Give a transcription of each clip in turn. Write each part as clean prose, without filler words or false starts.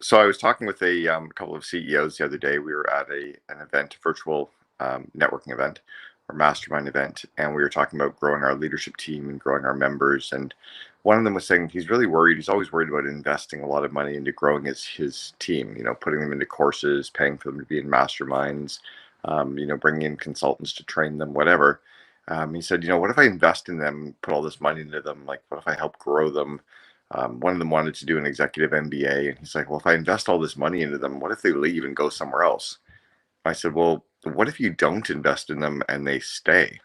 So I was talking with a couple of CEOs the other day. We were at an event, a virtual networking event or mastermind event, and we were talking about growing our leadership team and growing our members. And one of them was saying he's really worried. He's always worried about investing a lot of money into growing his team. Putting them into courses, paying for them to be in masterminds. Bringing in consultants to train them, whatever. He said, what if I invest in them, put all this money into them? Like, what if I help grow them? One of them wanted to do an executive MBA, and he's like, "Well, if I invest all this money into them, what if they leave and go somewhere else?" I said, "Well, what if you don't invest in them and they stay?"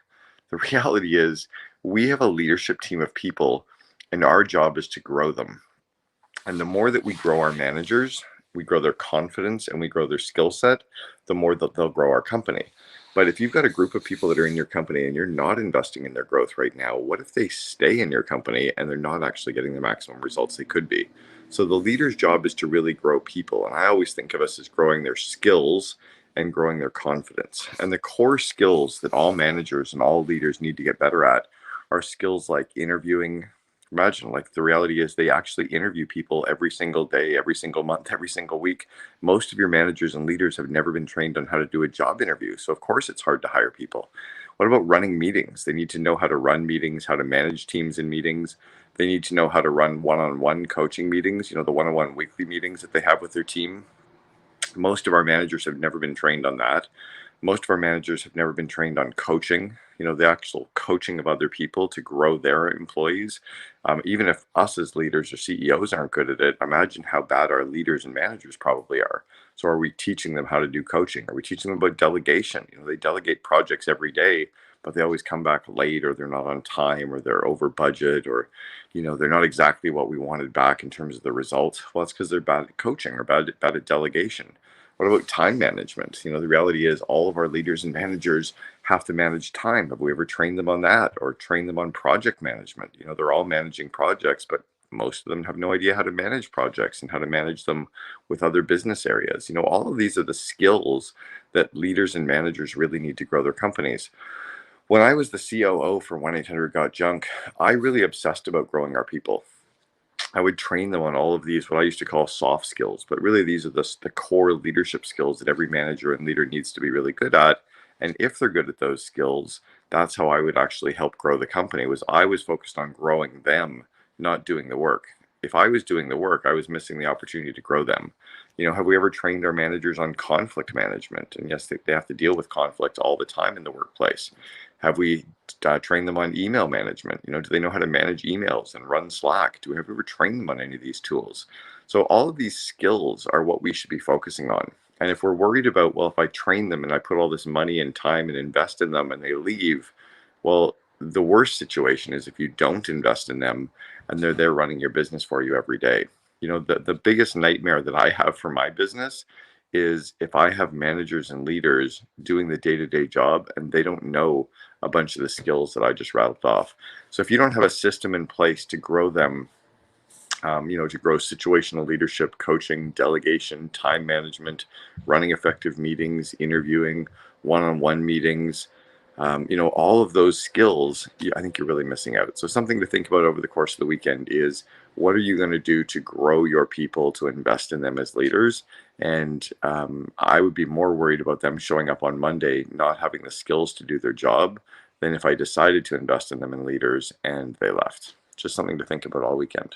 The reality is, we have a leadership team of people, and our job is to grow them. And the more that we grow our managers, we grow their confidence and we grow their skill set, the more that they'll grow our company. But if you've got a group of people that are in your company and you're not investing in their growth right now, what if they stay in your company and they're not actually getting the maximum results they could be? So the leader's job is to really grow people. And I always think of us as growing their skills and growing their confidence. And the core skills that all managers and all leaders need to get better at are skills like interviewing. Imagine, like, the reality is they actually interview people every single day, every single month, every single week. Most of your managers and leaders have never been trained on how to do a job interview. So of course it's hard to hire people. What about running meetings? They need to know how to run meetings, how to manage teams in meetings. They need to know how to run one-on-one coaching meetings, the one-on-one weekly meetings that they have with their team. Most of our managers have never been trained on that. Most of our managers have never been trained on coaching, the actual coaching of other people to grow their employees. Even if us as leaders or CEOs aren't good at it, imagine how bad our leaders and managers probably are. So are we teaching them how to do coaching? Are we teaching them about delegation? They delegate projects every day, but they always come back late, or they're not on time, or they're over budget, or they're not exactly what we wanted back in terms of the results. Well, it's because they're bad at coaching or bad at delegation. What about time management? The reality is all of our leaders and managers have to manage time. Have we ever trained them on that, or trained them on project management? They're all managing projects, but most of them have no idea how to manage projects and how to manage them with other business areas. All of these are the skills that leaders and managers really need to grow their companies. When I was the COO for 1-800 Got Junk, I really obsessed about growing our people. I would train them on all of these, what I used to call soft skills, but really these are the core leadership skills that every manager and leader needs to be really good at. And if they're good at those skills, that's how I would actually help grow the company. Was I was focused on growing them, not doing the work. If I was doing the work, I was missing the opportunity to grow them. Have we ever trained our managers on conflict management? And yes, they have to deal with conflict all the time in the workplace. Have we trained them on email management? Do they know how to manage emails and run Slack? Do we ever train them on any of these tools? So all of these skills are what we should be focusing on. And if we're worried about, well, if I train them and I put all this money and time and invest in them and they leave, well, the worst situation is if you don't invest in them and they're there running your business for you every day. The biggest nightmare that I have for my business is if I have managers and leaders doing the day-to-day job and they don't know a bunch of the skills that I just rattled off. So if you don't have a system in place to grow them, to grow situational leadership, coaching, delegation, time management, running effective meetings, interviewing, one-on-one meetings, all of those skills, I think you're really missing out. So something to think about over the course of the weekend is, what are you going to do to grow your people, to invest in them as leaders? And I would be more worried about them showing up on Monday, not having the skills to do their job, than if I decided to invest in them in leaders and they left. Just something to think about all weekend.